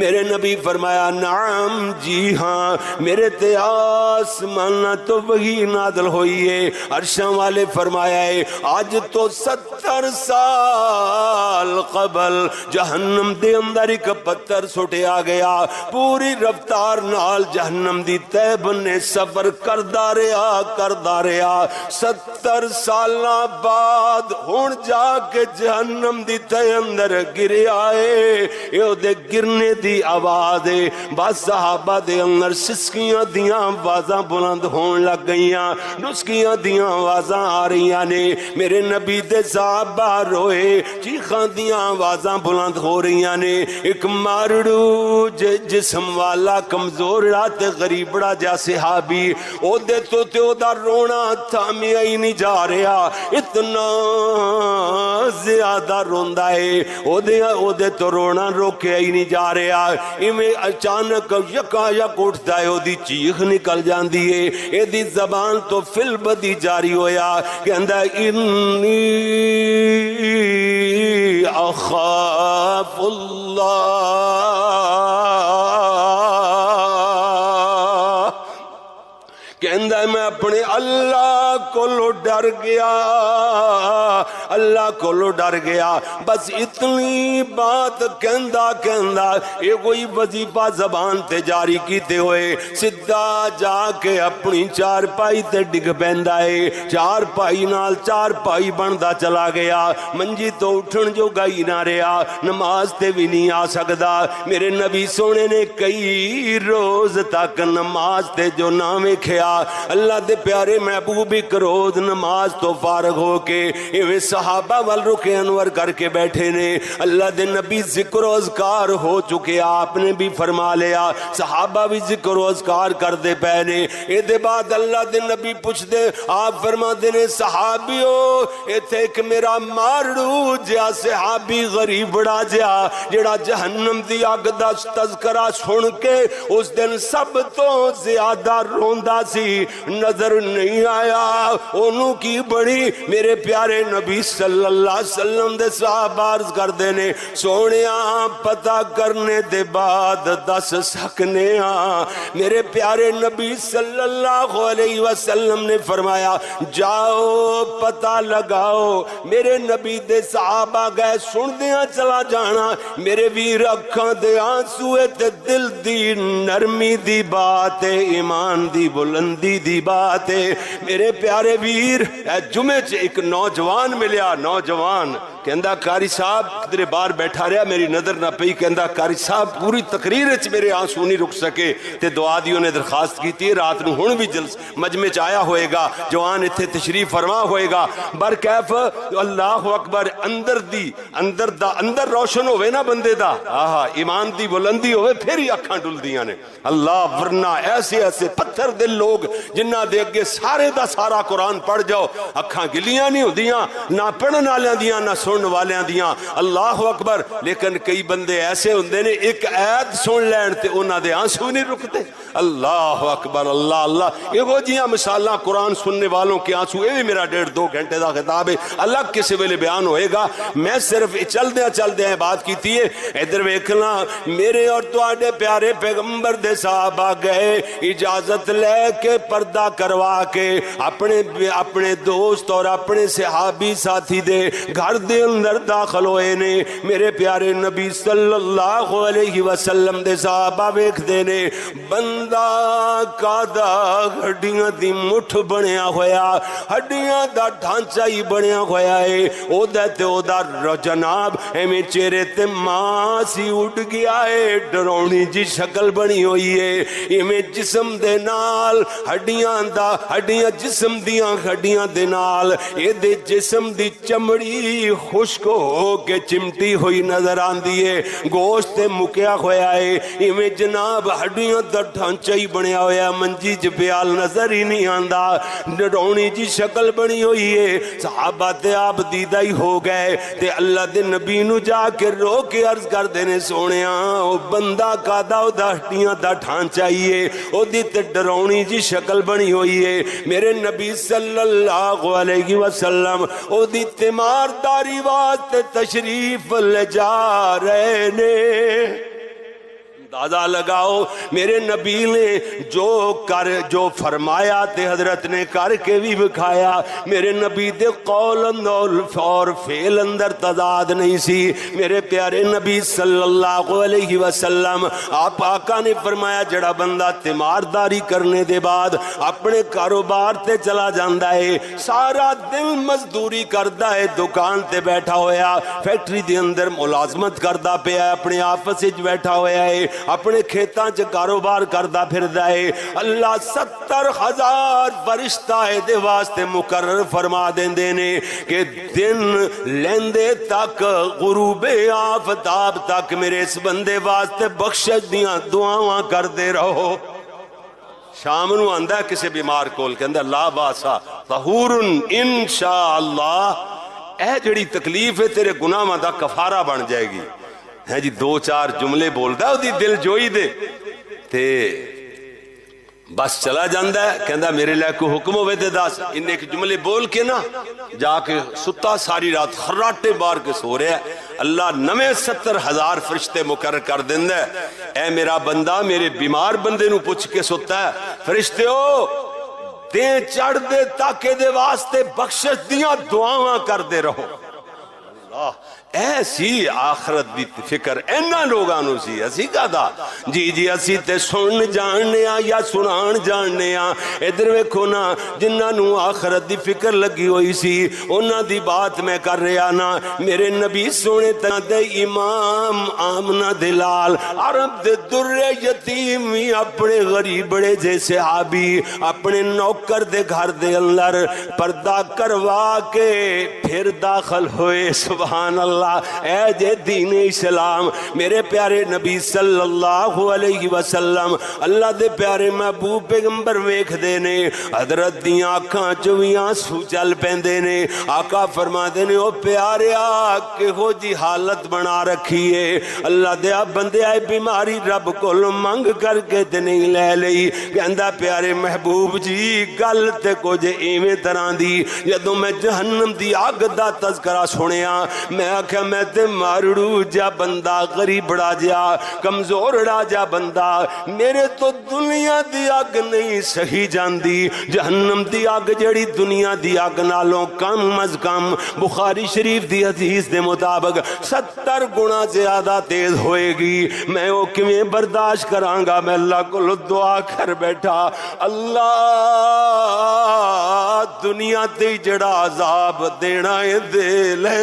میرے نبی فرمایا نعم جی ہاں میرے تے آسمانہ تو وہی نازل ہوئی ہے. عرشاں والے فرمایا ہے آج تو 70 سال قبل جہنم دے اندر ایک پتھر سٹیا گیا, پوری رفتار نال جہنم دی تے بنے سفر کردا رہا 70 سالاں بعد ہن جا کے جہنم دی تے اندر گریا ہے. اے دے گرنے دی آواز ہے. بعض صحابہ دے اندر سسکیاں دیاں آوازاں بلند ہون لگ گئیاں, نسکیاں دیاں آوازاں آ رہیاں نے. میرے نبی دے صحابہ روئے, چیخاں دیاں آوازاں بلند ہو رہیاں نے. ایک مارڑو جسم والا کمزورڑا تے غریبڑا جا صحابی او دے تو تے او دا رونا تھامیا ہی نہیں جا رہا, اتنا زیادہ روندا ہے. او دے تو رونا روکیا ہی نہیں جا رہا. ایویں اچانک یکا یک اٹھتا ہے, او دی چیخ نکل جاندی ہے. اے دی زبان تو فل بدی جاری ہویا کہندا انی اخاف اللہ, کہندا ہے میں اپنے اللہ کو ڈر گیا, اللہ کو ڈر گیا. بس اتنی بات کہندا یہ کوئی وظیفہ زبان تے جاری کیتے ہوئے سدھا جا کے اپنی چارپائی تے ڈگ پیندا ہے. چارپائی نال چارپائی بندا چلا گیا, منجی تو اٹھن جو گئی نہ رہا, نماز تے بھی نہیں آ سکدا. میرے نبی سونے نے کئی روز تک نماز تے جو نہ ویکھیا. اللہ دے پیارے محبوب ایک روز نماز تو فارغ ہو کے ایویں صحابہ وال رخ انور کر کے بیٹھے نے. اللہ دے نبی ذکر و اذکار ہو چکے, آپ نے بھی فرما لیا, صحابہ بھی ذکر و اذکار کر دے پے نے. اے دے بعد اللہ دے نبی پوچھ دے, آپ فرما دے نے صحابیو ایتھے ایک میرا مارڑو جا صحابی غریب بڑا جڑا جہنم دی اگ دا تذکرہ سن کے اس دن سب تو زیادہ روندا سی, نظر نہیں آیا. انہوں کی بڑی میرے پیارے نبی صلی اللہ علیہ وسلم دے صحابہ عرض کر دینے سونیاں پتہ کرنے دے بعد دس سکنے آں. میرے پیارے نبی صلی اللہ علیہ وسلم نے فرمایا جاؤ پتہ لگاؤ. میرے نبی دے صحابہ گئے سن دیاں چلا جانا. میرے ویر اکھاں دے آنسوے تے دل دی نرمی دی بات ہے, ایمان دی بلندی دی بات ہے. میرے پیارے ویر جمعے چ ایک نوجوان ملیا, نوجوان کہندا قاری صاحب کدھر باہر بیٹھا رہا, میری نظر نہ پئی. کہندا قاری صاحب پوری تقریر وچ میرے آنسو نہیں رک سکے تے دعا دی انہیں درخواست کیتی ہے, رات نو ہن بھی مجمع چ آیا ہوئے گا, جوان ایتھے تشریف فرما ہوئے گا. برکیف اللہ اکبر اندر روشن ہوئے نا بندے دا, آہا ایمان دی بلندی ہوئے پھر ہی اکھاں ڈل دیاں نے. اللہ ورنہ ایسے پتھر دل لوگ جنہ دے اگے سارے دا سارا قرآن پڑھ جاؤ اکھاں گلیاں نہیں ہوندیاں, نہ پڑھن والیاں دیاں نہ سنن والیاں دیاں. اللہ اکبر. لیکن کئی بندے ایسے ہوندے نے ایک ایت سن لین تے انہاں دے آنسو نہیں رکتے. اللہ اکبر, اللہ اللہ. یہ جیاں مثالاں قرآن سننے والوں کے آنسو, یہ بھی میرا 1.5-2 گھنٹے دا خطاب ہے, الگ کسی ویلے بیان ہوئے گا. میں صرف چل دیا بات کیتی ہے. ادھر ویکھنا میرے اور تواڈے پیارے پیغمبر دے صحابہ گئے اجازت لے کے پردہ کروا کے اپنے دوست اور اپنے صحابی ساتھی دے گھر دے اندر داخل ہوئے نے. میرے پیارے نبی صلی اللہ علیہ وسلم دے صحابہ ویکھ دے نے بندہ کادا ہڈیاں دی مٹھ بنیا ہویا, ہڈیاں دا ڈھانچہ ہی بنیا ہویا ہے. او دا جناب ایویں چہرے تے ماسی اٹھ گیا ہے, ڈرونی جی شکل بنی ہوئی ہے. ایویں جسم دے نال ہڈیاں جسم دیاں ہڈیاں دے نال اے دے جسم دی چمڑی خشک ہو کے چمٹی ہوئی نظر آندی ہے, گوشت تے مکیا ہویا ہے. ایویں جناب ہڈیاں دا ڈھانچہ ہی بنیا ہویا, منجی جپیال نظر ہی نہیں آندا, ڈرونی جی شکل بنی ہوئی ہے. صحابہ تے آپ دیدہ ہی ہو گئے تے اللہ دے نبی نو جا کے رو کے عرض کر دینے سونیاں او بندہ کادا او دا ہڈیاں دا ڈھانچہ ہی ہے, او دی تے ڈرونی جی شکل بنی ہوئی ہے. میرے نبی صلی اللہ علیہ وسلم او دی تیمارداری واسطے تشریف لے جا رہے نے. اندازہ لگاؤ میرے نبی نے جو فرمایا تے حضرت نے کر کے بھی بکھایا. میرے نبی دے قول اور فعل اندر تضاد نہیں سی. میرے پیارے نبی صلی اللہ علیہ وسلم آپ آقا نے فرمایا جڑا بندہ تیمارداری کرنے دے بعد اپنے کاروبار تے چلا جاندا ہے, سارا دن مزدوری کردا ہے, دکان تے بیٹھا ہویا, فیکٹری دے اندر ملازمت کردا پیا ہے, اپنے آفس وچ بیٹھا ہویا ہے, اپنے کھیتاں چ کاروبار کردا پھردا ہے, اللہ 70,000 فرشتہ دے واسطے مقرر فرما دیندے نے کہ دن لیندے تک غروب آفتاب تک میرے اس بندے واسطے بخشش دیاں دعاواں کردے رہو. شام نو آندا ہے کسی بیمار کول کہندا لا باسا طہور انشاءاللہ, اے جڑی تکلیف ہے تیرے گناہاں دا کفارہ بن جائے گی. ہے جی 2-4 جملے بولدا اودی دل جوئی دے تے بس چلا جاندہ ہے. کہندا میرے لئے کو حکم ہوئے دے دس. انہیں ایک جملے بول کے نا جا کے ستا ساری رات خراٹے بار کے سو رہے ہیں. اللہ 70,000 فرشتے مقرر کر دیندہ ہے. اے میرا بندہ میرے بیمار بندے نو پوچھ کے ستا ہے فرشتے ہو دیں چڑھ دے تاکہ دے واسطے بخشش دیاں دعاواں کر دے رہو. اللہ ایسی آخرت دی فکر اینا لوگانو سی. اسی کہا دا جی اسی تے سن جاننے یا سنان جاننے ادھر ویکھو نا جنہاں نو آخرت دی فکر لگی ہوئی سی انہاں دی بات میں کر رہا نا. میرے نبی سونے تنا دے امام آمنہ دلال عرب دے در یتیم اپنے غریب بڑے جیسے صحابی اپنے نوکر دے گھر دے اندر پردہ کروا کے پھر داخل ہوئے. سبحان اللہ. اے جے دین اسلام میرے پیارے نبی صلی اللہ علیہ وسلم اللہ دے پیارے محبوب پیغمبر ویکھ دے نے حضرت دیاں آنکھاں چویاں سو چل پیندے نے. آقا فرما دے نے او پیاریا کہ ہو جی حالت بنا رکھیے اللہ دیا بندے آئے بیماری رب کو منگ کر کے تے نہیں لے لئی. کہندا پیارے محبوب جی گل تے کو جے ایویں طرح دی جدوں میں جہنم دی آگ دا تذکرہ سنیا میں آکھا میں تے مارڑو جا بندہ غریبڑا جا کمزورڑا جا بندہ میرے تو دنیا دی آگ نہیں سہی جاندی. جہنم دی آگ جڑی دنیا دی آگ نالوں کم از کم بخاری شریف دی حدیث دے مطابق 70 گنا زیادہ تیز ہوئے گی. میں وہ کیویں برداشت کرانگا. میں اللہ کو دعا کر بیٹھا اللہ دنیا تے جڑا عذاب دینا ہے دے لے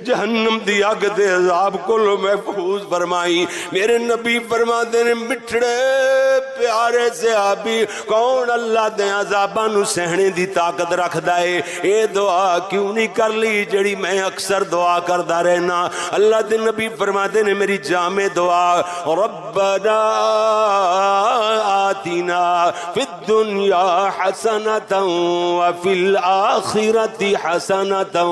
جہنم دی آگ دے عذاب کو لو محفوظ فرمائی. میرے نبی فرما دینے مٹھڑے پیارے صحابی کون اللہ دے عذاباں نو سہنے دی طاقت رکھ دائے. اے دعا کیوں نہیں کر لی جڑی میں اکثر دعا کردا رہنا. اللہ دے نبی فرما دینے میری جامع دعا ربنا آتنا فی الدنیا حسنتا وفی الآخرت حسنتا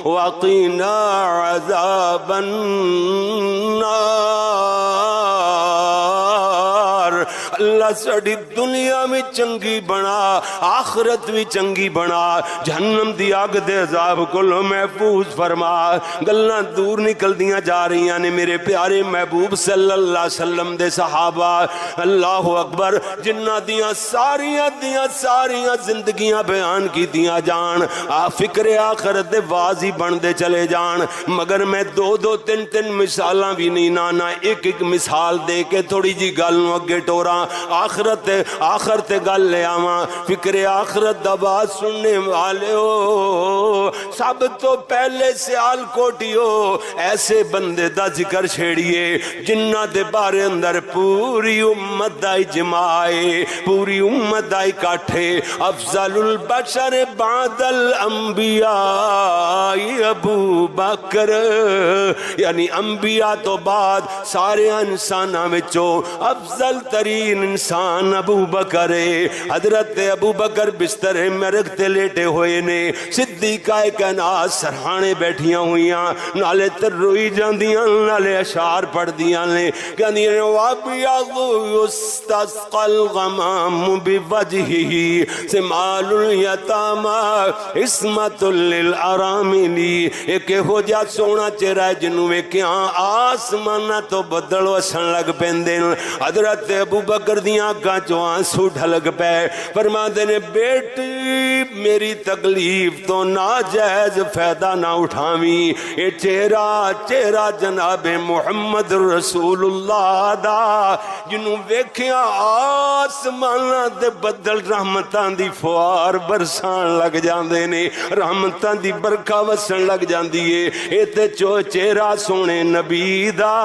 وقنا عذاب النار. اللہ ساڑی دنیا میں چنگی بنا آخرت بھی چنگی بنا جہنم دی آگ دے عذاب کو لو محفوظ فرما. گلنا دور نکل دیاں جا رہی ہیں میرے پیارے محبوب صلی اللہ علیہ وسلم دے صحابہ اللہ اکبر جنہ دیاں ساریاں زندگیاں بیان کی دیاں جان فکر آخرت دے واضی بن دے چلے جان. مگر میں 2-3 مثالاں بھی نہیں نانا ایک مثال دے کے تھوڑی جی گل نو اگے ٹوراں آخر تے گل لے آواں. فکر آخرت دا بات سننے والے ہو سب تو پہلے سیال کوٹیو ایسے بندے دا ذکر چھیڑیے جنہ دے بارے اندر پوری امت دا اجماع پوری امت دا اکٹھے. افضل البشر بعد الانبیاء ابو بکر یعنی انبیاء تو بعد سارے انسانہ میں افضل ترین انسان ابو بکر ہے۔ حضرت ابو بکر بستر میں رکھتے لیٹے ہوئے نے، صدیقہ کائنات سرہانے بیٹھیاں ہوئیاں، نالے تر روئی جاندیاں، نالے اشعار پڑھ دیاں نے، کہنی وَابْيَضُ يُسْتَسْقَى الْغَمَامُ بِوَجْهِهِ سِمَالُ الْيَتَامَى عِصْمَةٌ لِلْأَرَامِلِ۔ ایک ہو جا سونا چہرہ جنوں ویکھیاں آسماناں تو بدل وسن لگ پیندے۔ حضرت ابو بکر دیاں اکھاں چوں آنسو ڈھلک پے، فرماندے نے بیٹی میری تکلیف تو ناجائز فائدہ نہ اٹھاویں، اے چہرہ جناب محمد رسول اللہ دا جنوں ویکھیاں آسماناں تے بدل رحمتاں دی فوار برسان لگ جاندے نے، رحمتاں دی برکھا وسن لگ جاندی ہے۔ اے تے چہرہ سونے نبی دا،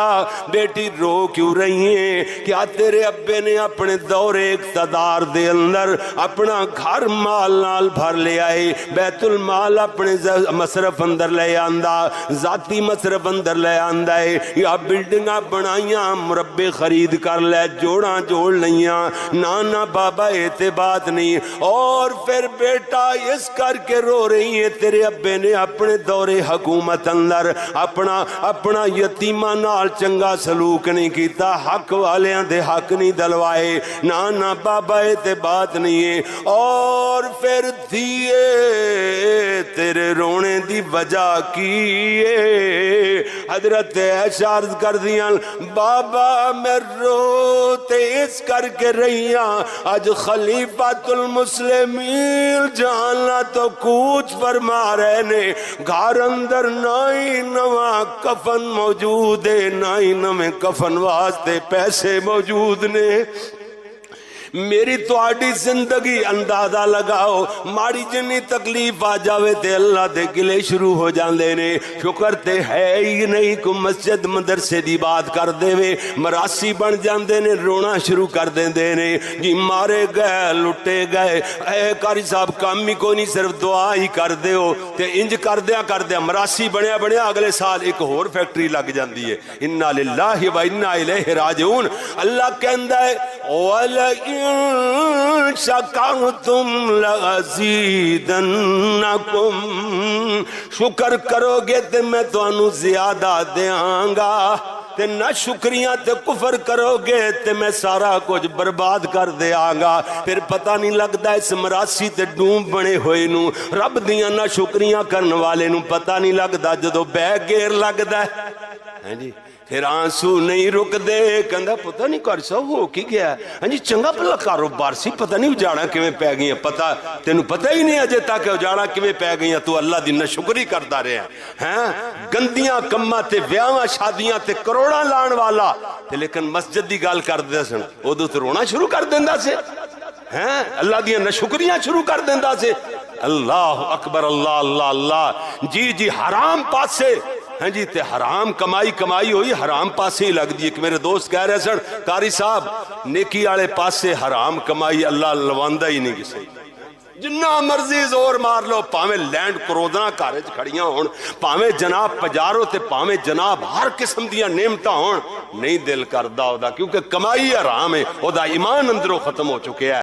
بیٹی رو کیوں رہی ہیں؟ کیا تیرے ابے نے اپنے دور اقتدار دے اندر اپنا گھر مال نال بھر لے آئے، بیت المال اپنے مصرف اندر لے آندا، ذاتی مصرف اندر لے آندا ہے، یا بلڈنگاں بنائیاں، مربے خرید کر لے، جوڑاں جوڑ لیاں، نانا بابا ایتے بات نہیں۔ اور پھر بیٹا اس کر کے رو رہی ہے تیرے ابے نے اپنے دور حکومت اندر اپنا یتیمہ نال چنگا سلوک نہیں کیتا، حق والیاں دے حق نہیں دلوائے، نانا بابا ایتے بات نہیں ہے۔ اور پھر دھیے تیرے رونے دی وجہ کی ہے؟ حضرت عائشہ عرض کر دیاں بابا میں روتے اس کر کے رہیاں، آج خلیفۃ المسلمین جانا تو کوچ فرما رہے نے، گھر اندر نائی نواں کفن موجود ہے، نائی نویں کفن واسطے پیسے موجود نے۔ میری تواڈی زندگی اندازہ لگاؤ، ماڑی جنی تکلیف آ جاوے تے اللہ دے گلے شروع ہو جاندے نے، شکر تے ہے ہی نہیں کو مسجد مدرسے دی بات کر دے وے، مراسی بن جاندے نے، رونا شروع کر دیندے نے، جی مارے گئے لٹے گئے، اے قاری صاحب کام ہی کوئی نہیں، صرف دعا ہی کر دیو تے انج کر دیا مراسی بنیا اگلے سال ایک اور فیکٹری لگ جاندی ہے۔ انا للہ و انا الیہ راجعون۔ اللہ کہندا ہے وَلَئِن شَكَرْتُمْ لَأَزِيدَنَّكُمْ، شکر کرو گے تے میں تانوں زیادہ دیاں گا، تے نہ شکریاں تے کفر کرو گے تے میں سارا کچھ برباد کر دیاں گا۔ پھر پتہ نہیں لگدا اس مراسی تے ڈوم بنے ہوئے نو، رب دیاں نہ شکریاں کرن والے نو پتہ نہیں لگدا جدو بے گیر لگدا ہے جی، پھر آنسو نہیں رک دے، کہندا پتہ نہیں کر سا ہو کی گیا ہاں جی، چنگا بھلا کاروبار سی، پتہ نہیں اجاڑا کیویں پی گئی، پتہ تینوں پتہ ہی نہیں اجے تک اجاڑا کیویں پی گئی، تو اللہ دی ناشکری کردا رہا ہیں، گندیاں کماں تے ویاواں شادیاں تے کروڑاں لان والا تے لیکن مسجد دی گل کردے سن اودوں تے رونا شروع کر دیندا سے، اللہ دی ناشکریاں شروع کر دیندا سے۔ اللہ اکبر، اللہ اللہ اللہ، جی حرام پاسے ہاں جی تے حرام کمائی ہوئی حرام پاسے ہی لگ دی۔ ایک میرے دوست کہہ رہے سن قاری صاحب نیکی والے پاسے حرام کمائی اللہ لواندا ہی نہیں کسی، جنہ مرضی زور مار لو، پاویں لینڈ کروداں گھر وچ کھڑیاں ہون، پاویں جناب پجارو تے پاویں جناب ہر قسم دیاں نعمتاں ہون، نہیں دل کردا او دا، کیونکہ کمائی حرام ہے، او دا ایمان اندروں ختم ہو چکے ہے۔